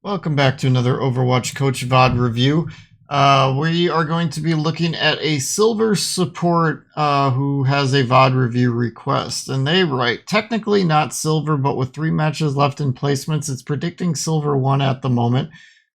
Welcome back to another Overwatch Coach VOD review. We are going to be looking at a silver support who has a VOD review request. And they write, technically not silver, but with 3 matches left in placements, it's predicting silver 1 at the moment.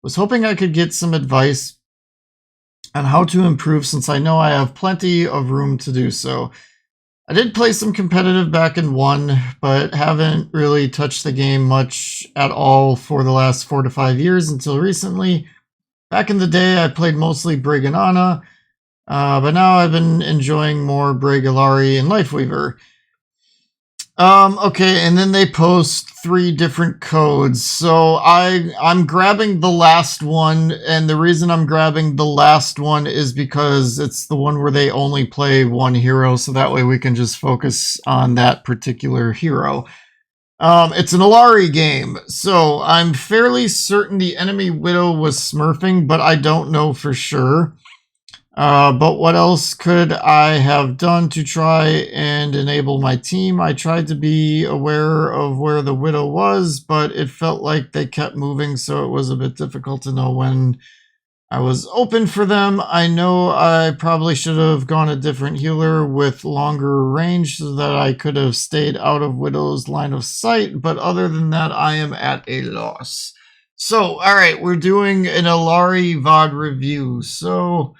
Was hoping I could get some advice on how to improve since I know I have plenty of room to do so. I did play some competitive back in 1, but haven't really touched the game much at all for the last 4 to 5 years until recently. Back in the day, I played mostly Brig and Ana, but now I've been enjoying more Brig, Illari, and Lifeweaver. Okay, and then they post 3 different codes. So I'm grabbing the last one, and the reason I'm grabbing the last one is because it's the one where they only play 1 hero, so that way we can just focus on that particular hero. It's an Illari game, so I'm fairly certain the enemy Widow was smurfing, but I don't know for sure. But what else could I have done to try and enable my team? I tried to be aware of where the Widow was, but it felt like they kept moving, so it was a bit difficult to know when I was open for them. I know I probably should have gone a different healer with longer range so that I could have stayed out of Widow's line of sight, but other than that, I am at a loss. So, alright, we're doing an Illari VOD review. So,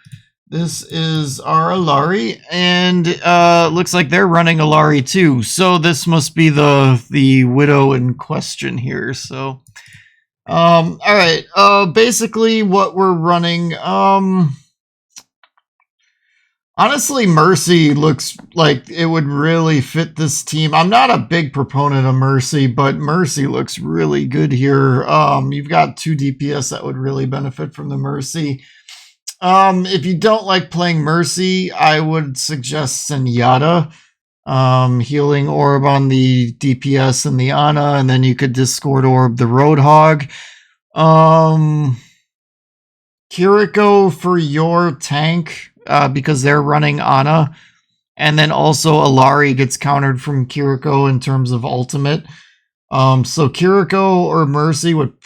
this is our Illari, and looks like they're running Illari too. So this must be the Widow in question here. So, all right. Basically, what we're running. Honestly, Mercy looks like it would really fit this team. I'm not a big proponent of Mercy, but Mercy looks really good here. You've got 2 DPS that would really benefit from the Mercy. If you don't like playing Mercy, I would suggest Zenyatta. Healing Orb on the DPS and the Ana, and then you could Discord Orb the Roadhog. Kiriko for your tank, because they're running Ana. And then also Illari gets countered from Kiriko in terms of ultimate. So Kiriko or Mercy would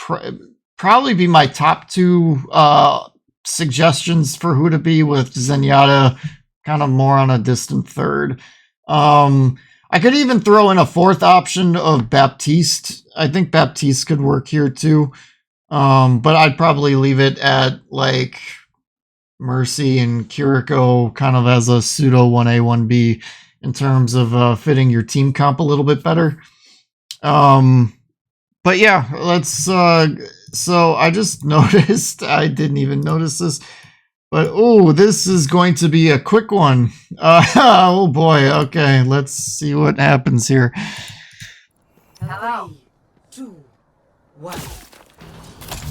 probably be my top 2 suggestions for who to be, with Zenyatta kind of more on a distant third. I could even throw in a 4th option of Baptiste. I think Baptiste could work here too. But I'd probably leave it at like Mercy and Kiriko kind of as a pseudo 1A, 1B in terms of fitting your team comp a little bit better. But yeah, let's so I just noticed, I didn't even notice this, but oh, this is going to be a quick one. Oh boy, okay, let's see what happens here. Hello. 3, 2, 1.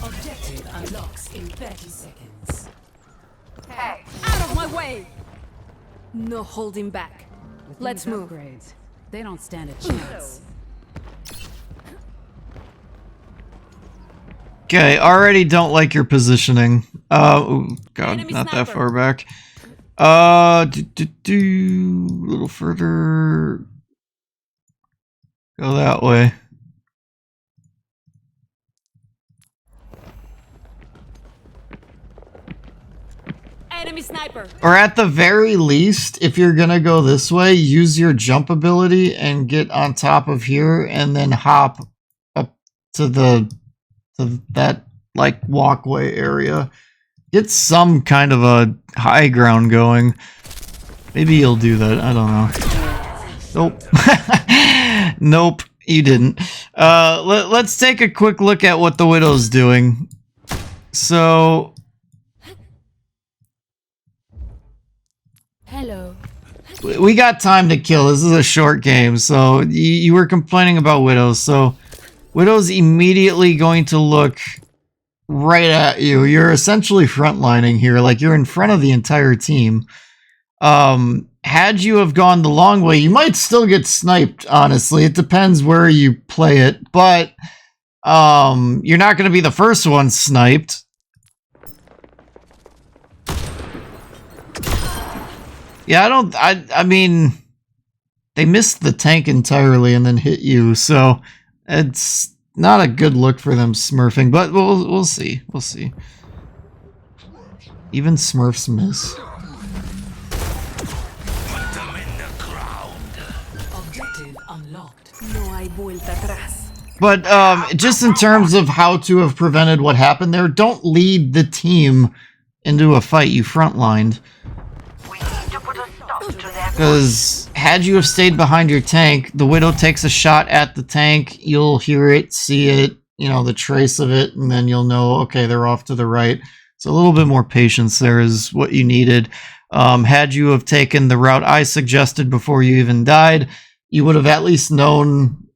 Objective unlocks in 30 seconds. Hey, out of my way! No holding back. Let's move. Upgrades. They don't stand a chance. Okay, already don't like your positioning. Oh god, Enemy not sniper. that far back. A little further. Go that way. Enemy sniper. Or at the very least, if you're gonna go this way, use your jump ability and get on top of here and then hop up to that like walkway area. Get some kind of a high ground going. Maybe you'll do that. I don't know. Nope. Nope, you didn't. Let's take a quick look at what the Widow's doing. So Hello. we got time to kill. This is a short game. So you were complaining about Widows. So Widow's immediately going to look right at you. You're essentially frontlining here. Like, you're in front of the entire team. Had you have gone the long way, you might still get sniped, honestly. It depends where you play it. But you're not going to be the first one sniped. Yeah, I mean, they missed the tank entirely and then hit you, so it's not a good look for them smurfing, but we'll see. We'll see. Even smurfs miss. Objective unlocked. No hay vuelta atrás. But just in terms of how to have prevented what happened there, don't lead the team into a fight. You frontlined. Because had you have stayed behind your tank, the Widow takes a shot at the tank, you'll hear it, see it, you know, the trace of it, and then you'll know, okay, they're off to the right. So a little bit more patience there is what you needed. Had you have taken the route I suggested before you even died, you would have at least known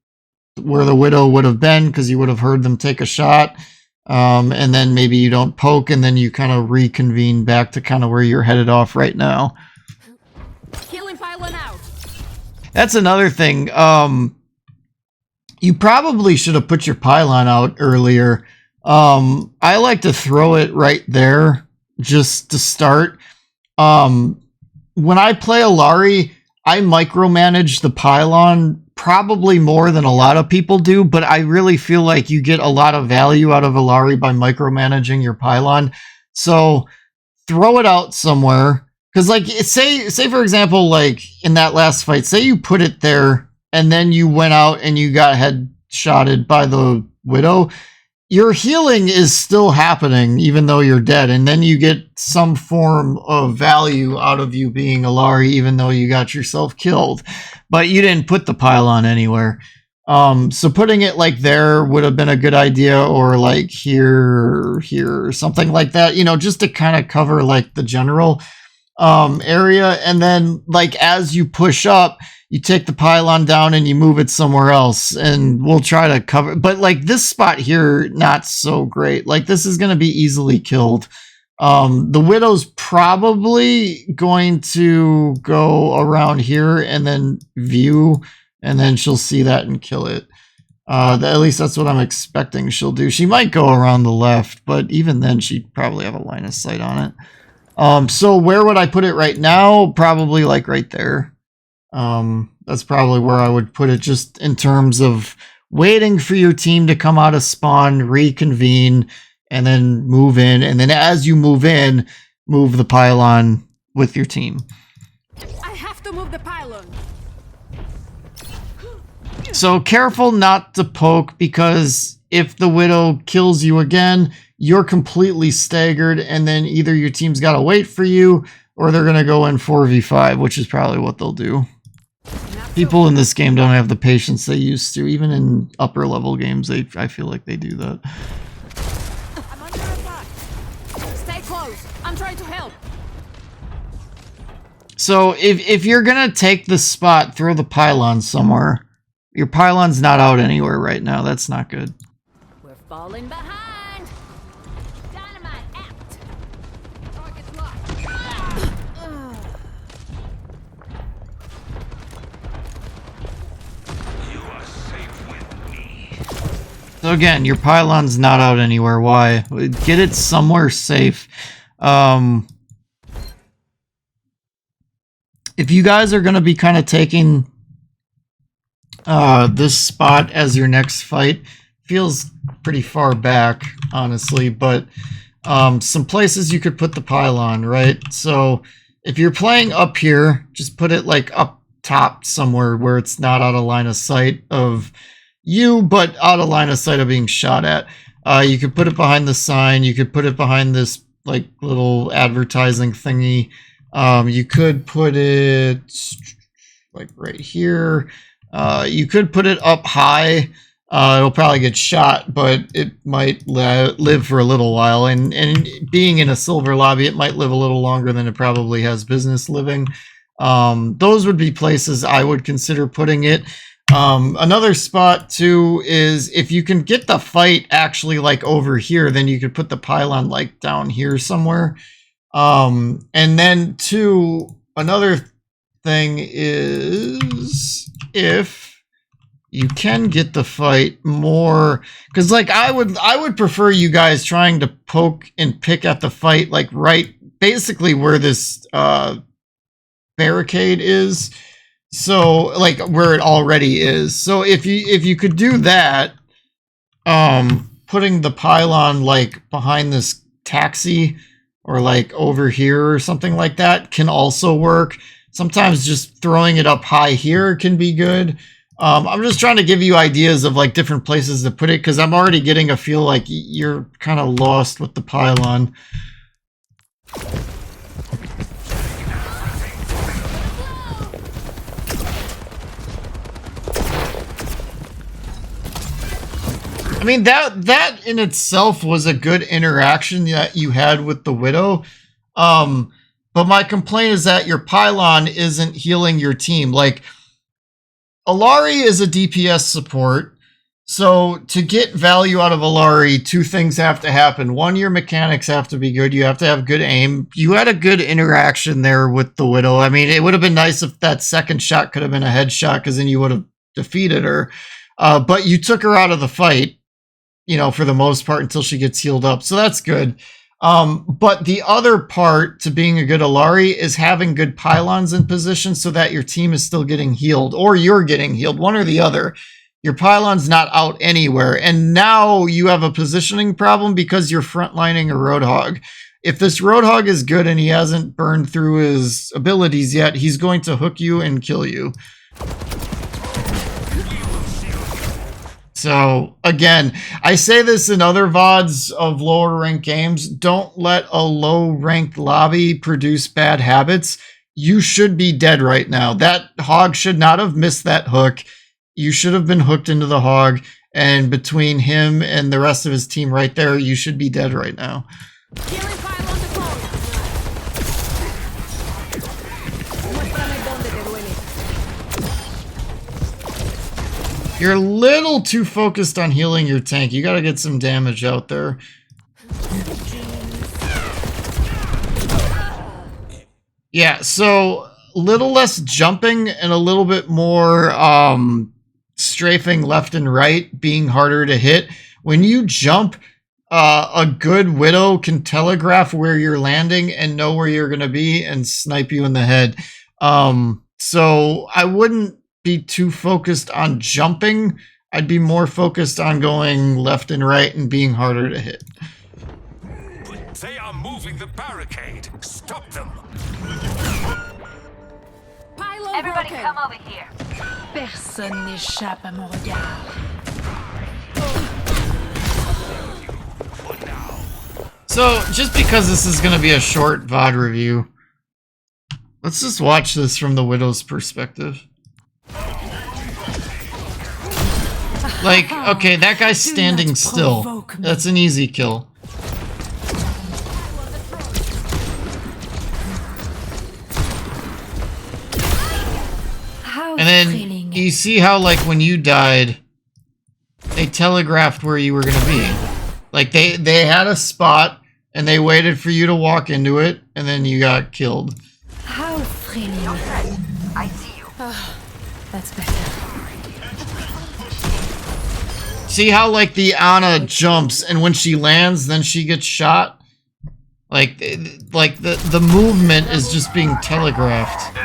where the Widow would have been, because you would have heard them take a shot. And then maybe you don't poke, and then you kind of reconvene back to kind of where you're headed off right now. Healing pylon out. That's another thing. You probably should have put your pylon out earlier. I like to throw it right there just to start. When I play Illari, I micromanage the pylon probably more than a lot of people do, but I really feel like you get a lot of value out of Illari by micromanaging your pylon. So throw it out somewhere. Because, like, say for example, like in that last fight, say you put it there and then you went out and you got headshotted by the Widow, your healing is still happening even though you're dead, and then you get some form of value out of you being Illari even though you got yourself killed. But you didn't put the pylon anywhere. So putting it like there would have been a good idea, or like here, or something like that, you know, just to kind of cover like the general area. And then like as you push up, you take the pylon down and you move it somewhere else, and we'll try to cover. But like this spot here, not so great. Like this is going to be easily killed. The Widow's probably going to go around here and then view, and then she'll see that and kill it. At least that's what I'm expecting she'll do. She might go around the left, but even then she'd probably have a line of sight on it. So where would I put it right now? Probably like right there. That's probably where I would put it, just in terms of waiting for your team to come out of spawn, reconvene, and then move in. And then as you move in, move the pylon with your team. I have to move the pylon. So careful not to poke, because if the Widow kills you again, you're completely staggered, and then either your team's got to wait for you, or they're going to go in 4v5, which is probably what they'll do. People in this game don't have the patience they used to. Even in upper level games, I feel like they do that. I'm under attack. Stay close. I'm trying to help. So if you're going to take the spot, throw the pylon somewhere. Your pylon's not out anywhere right now. That's not good. We're falling behind. Dynamite out. Target's locked. So again, your pylon's not out anywhere. Why? Get it somewhere safe. If you guys are going to be kind of taking this spot as your next fight, feels pretty far back, honestly, but some places you could put the pylon, right? So if you're playing up here, just put it like up top somewhere where it's not out of line of sight of you, but out of line of sight of being shot at. You could put it behind the sign. You could put it behind this like little advertising thingy. You could put it like right here. You could put it up high. It'll probably get shot, but it might live for a little while. And being in a silver lobby, it might live a little longer than it probably has business living. Those would be places I would consider putting it. Another spot too is if you can get the fight actually like over here, then you could put the pylon like down here somewhere. And then two, another thing is if you can get the fight more, because like I would prefer you guys trying to poke and pick at the fight like right basically where this barricade is. So like where it already is. So if you could do that, putting the pylon like behind this taxi or like over here or something like that can also work. Sometimes just throwing it up high here can be good. I'm just trying to give you ideas of like different places to put it because I'm already getting a feel like you're kind of lost with the pylon. I mean, that in itself was a good interaction that you had with the Widow. But my complaint is that your pylon isn't healing your team. Like, Illari is a DPS support. So to get value out of Illari, two things have to happen. One, your mechanics have to be good. You have to have good aim. You had a good interaction there with the Widow. I mean, it would have been nice if that second shot could have been a headshot because then you would have defeated her. But you took her out of the fight, you know, for the most part until she gets healed up. So that's good. But the other part to being a good Illari is having good pylons in position so that your team is still getting healed or you're getting healed, one or the other. Your pylon's not out anywhere. And now you have a positioning problem because you're frontlining a Roadhog. If this Roadhog is good and he hasn't burned through his abilities yet, he's going to hook you and kill you. So, again, I say this in other VODs of lower ranked games. Don't let a low ranked lobby produce bad habits. You should be dead right now. That hog should not have missed that hook. You should have been hooked into the hog. And between him and the rest of his team right there, you should be dead right now. You're a little too focused on healing your tank. You gotta get some damage out there. Yeah, so a little less jumping and a little bit more strafing left and right, being harder to hit. When you jump, a good Widow can telegraph where you're landing and know where you're gonna be and snipe you in the head. So I wouldn't be too focused on jumping. I'd be more focused on going left and right and being harder to hit. They are moving the barricade. Stop them. Pylon Everybody broken. come over here. Personne n'échappe à mon regard. So, just because this is going to be a short VOD review, let's just watch this from the Widow's perspective. Like, okay, that guy's standing still. That's an easy kill. And then you see how, like, when you died, they telegraphed where you were going to be. Like, they had a spot, and they waited for you to walk into it, and then you got killed. How thrilling. I see you. That's better. See how, like, the Ana jumps, and when she lands, then she gets shot? Like the movement is just being telegraphed.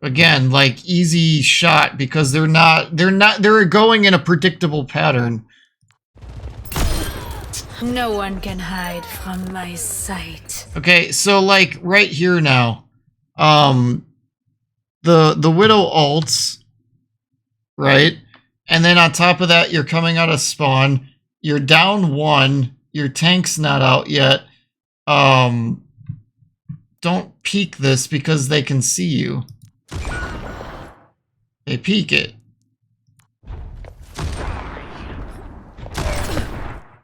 Again, like, easy shot because they're going in a predictable pattern. No one can hide from my sight. Okay, so, like, right here now, the Widow ults, right? And then on top of that, you're coming out of spawn. You're down one. Your tank's not out yet. Don't peek this because they can see you. They peek it.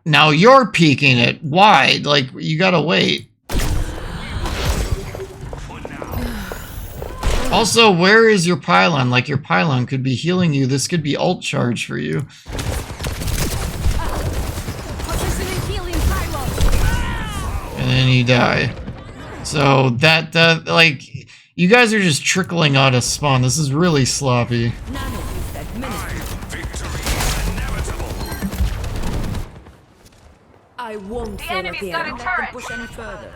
Now you're peeking it. Why? Like, you gotta wait. Also, where is your pylon? Like, your pylon could be healing you. This could be ult charge for you. And then you die. So that like, you guys are just trickling out of spawn. This is really sloppy. I won't The fall enemy's again. got a turret. Push any further.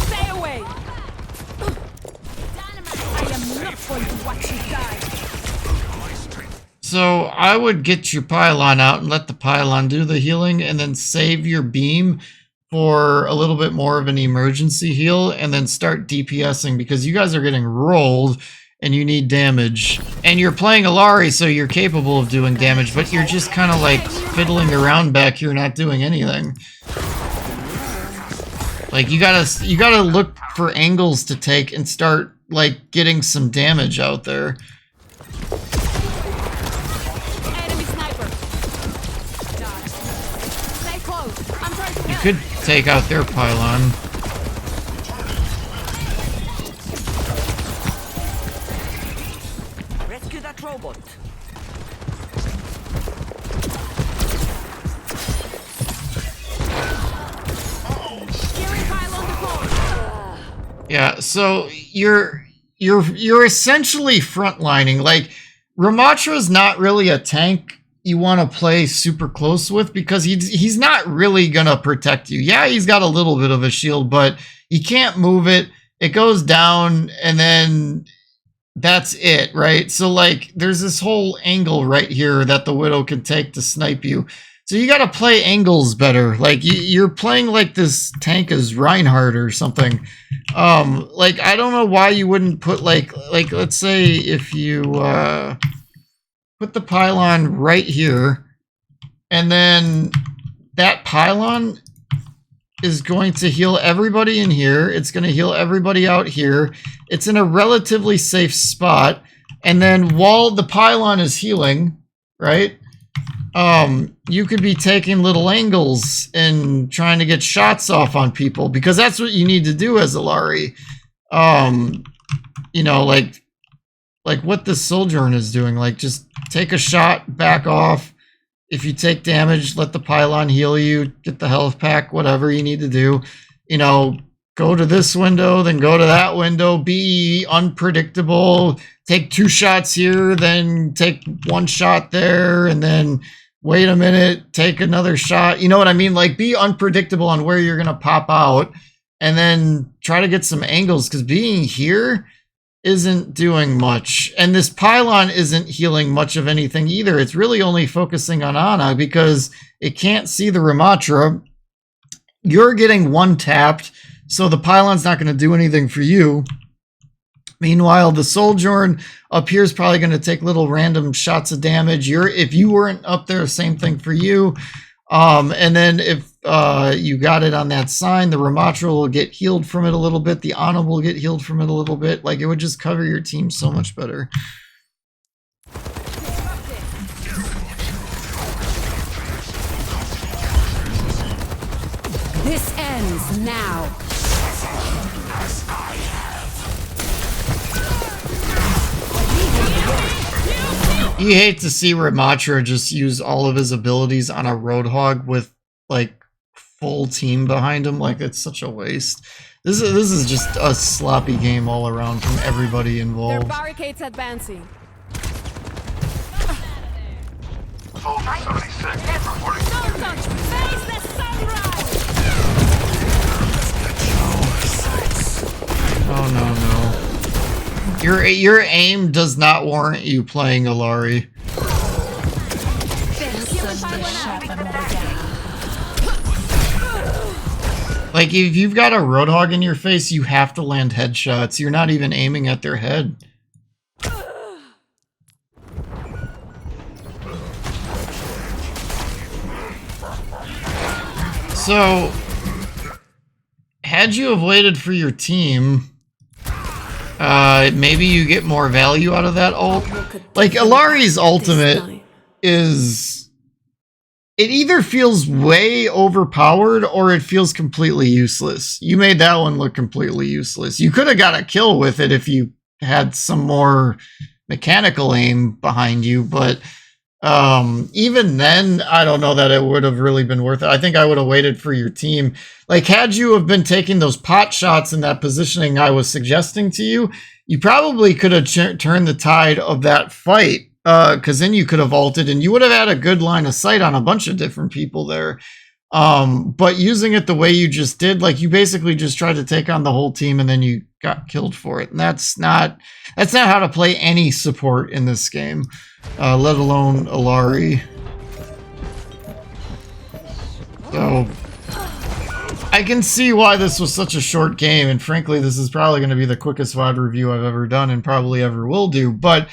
Stay away. I am not going to watch you die. So I would get your pylon out and let the pylon do the healing, and then save your beam for a little bit more of an emergency heal, and then start DPSing, because you guys are getting rolled and you need damage. And you're playing Illari, so you're capable of doing damage, but you're just kind of like fiddling around back here, not doing anything. Like you gotta look for angles to take and start like getting some damage out there. Enemy sniper. Die. Stay close. I'm trying to You help. could take out their pylon. Rescue that robot. Healing pylon deployed. Yeah, so you're essentially frontlining. Like Ramatra's not really a tank you want to play super close with, because he's not really gonna protect you. Yeah, he's got a little bit of a shield, but he can't move it. It goes down, and then that's it, right? So like there's this whole angle right here that the Widow can take to snipe you. So you got to play angles better. Like you're playing like this tank as Reinhardt or something. Like I don't know why you wouldn't put like let's say if you put the pylon right here, and then that pylon is going to heal everybody in here. It's going to heal everybody out here. It's in a relatively safe spot. And then while the pylon is healing, right? You could be taking little angles and trying to get shots off on people, because that's what you need to do as Illari. You know, like what this Sojourn is doing. Like just take a shot, back off. If you take damage, let the pylon heal you, get the health pack, whatever you need to do. You know, go to this window, then go to that window, be unpredictable, take 2 shots here, then take 1 shot there, and then wait a minute, take another shot. You know what I mean? Like be unpredictable on where you're going to pop out, and then try to get some angles, because being here isn't doing much. And this pylon isn't healing much of anything either. It's really only focusing on Ana because it can't see the Ramatra. You're getting 1 tapped, so the pylon's not going to do anything for you. Meanwhile, the Sojourn up here is probably going to take little random shots of damage. If you weren't up there, same thing for you. And then if you got it on that sign, the Ramatra will get healed from it a little bit. The Ana will get healed from it a little bit. Like it would just cover your team so much better. This ends now. You hate to see Ramatra just use all of his abilities on a Roadhog with like full team behind him. Like it's such a waste. This is just a sloppy game all around from everybody Their involved. barricades advancing. Soldier 76 reporting. Don't touch me. Face the sunrise. Oh no. Your aim does not warrant you playing Illari. Like if you've got a Roadhog in your face, you have to land headshots. You're not even aiming at their head. So, had you have waited for your team, maybe you get more value out of that ult. Like Illari's ultimate is, it either feels way overpowered or it feels completely useless. You made that one look completely useless. You could have got a kill with it if you had some more mechanical aim behind you, but even then, I don't know that it would have really been worth it. I think I would have waited for your team. Like, had you have been taking those pot shots in that positioning I was suggesting to you, you probably could have turned the tide of that fight, because then you could have ulted and you would have had a good line of sight on a bunch of different people there. But using it the way you just did, like you basically just tried to take on the whole team and then you got killed for it. And that's not how to play any support in this game, let alone Illari. So I can see why this was such a short game, and frankly, this is probably going to be the quickest VOD review I've ever done and probably ever will do. But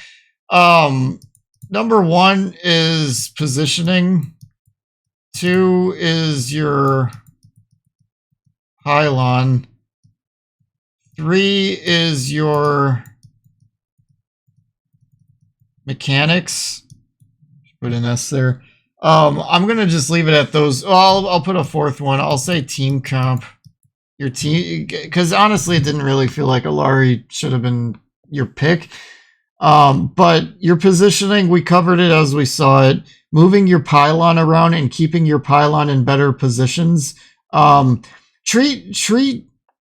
number one is positioning. 2 is your pylon. 3 is your mechanics. Put an S there. I'm gonna just leave it at those. I'll put a 4th one. I'll say team comp. Your team, because honestly, it didn't really feel like Illari should have been your pick. But your positioning, we covered it as we saw it. Moving your pylon around and keeping your pylon in better positions. Treat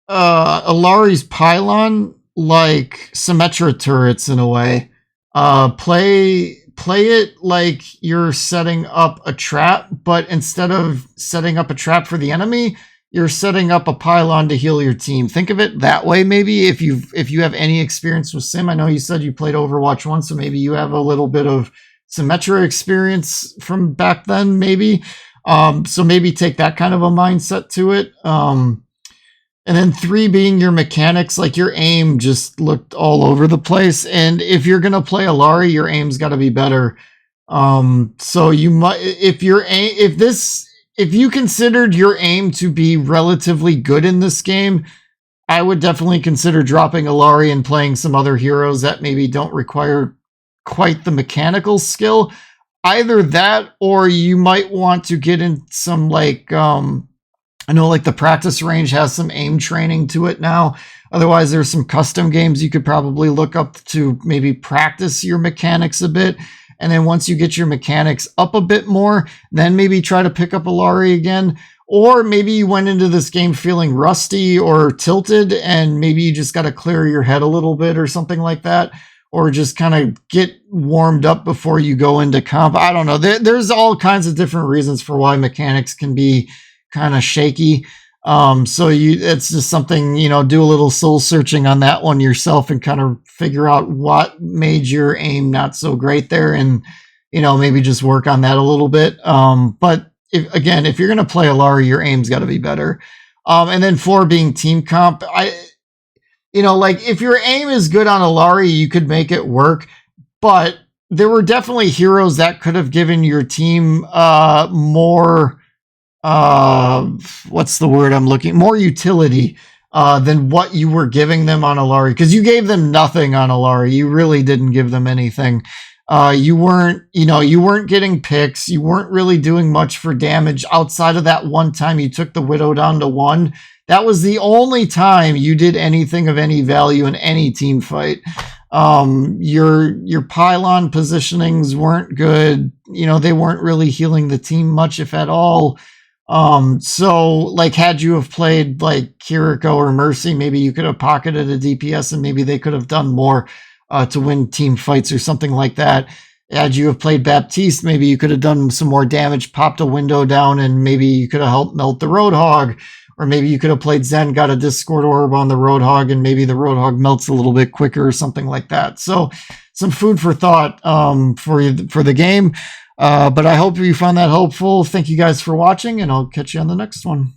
Illari's pylon like Symmetra turrets in a way. Play it like you're setting up a trap, but instead of setting up a trap for the enemy, you're setting up a pylon to heal your team. Think of it that way, maybe, if you have any experience with Sim. I know you said you played Overwatch 1, so maybe you have a little bit of Symmetra experience from back then, maybe. So maybe take that kind of a mindset to it. And then 3 being your mechanics, like your aim just looked all over the place. And if you're going to play Illari, your aim's got to be better. So you might, if you considered your aim to be relatively good in this game, I would definitely consider dropping Illari and playing some other heroes that maybe don't require quite the mechanical skill. Either that, or you might want to get in some, like, I know like the practice range has some aim training to it now. Otherwise, there's some custom games you could probably look up to maybe practice your mechanics a bit. And then once you get your mechanics up a bit more, then maybe try to pick up Illari again. Or maybe you went into this game feeling rusty or tilted, and maybe you just got to clear your head a little bit or something like that. Or just kind of get warmed up before you go into comp. I don't know. There's all kinds of different reasons for why mechanics can be kind of shaky. So it's just something, do a little soul searching on that one yourself and kind of figure out what made your aim not so great there, and maybe just work on that a little bit. But if you're going to play Illari, your aim's got to be better. And then 4 being team comp. Like if your aim is good on Illari, you could make it work, but there were definitely heroes that could have given your team more what's the word I'm looking, more utility than what you were giving them on Illari, because you gave them nothing on Illari. You really didn't give them anything. You weren't getting picks. You weren't really doing much for damage outside of that one time you took the Widow down to 1. That was the only time you did anything of any value in any team fight. Your pylon positionings weren't good. They weren't really healing the team much, if at all. So like, had you have played like Kiriko or Mercy, maybe you could have pocketed a DPS and maybe they could have done more to win team fights or something like that. Had you have played Baptiste, maybe you could have done some more damage, popped a window down, and maybe you could have helped melt the Roadhog. Or maybe you could have played Zen, got a Discord Orb on the Roadhog, and maybe the Roadhog melts a little bit quicker or something like that. So some food for thought for the game. But I hope you found that helpful. Thank you guys for watching, and I'll catch you on the next one.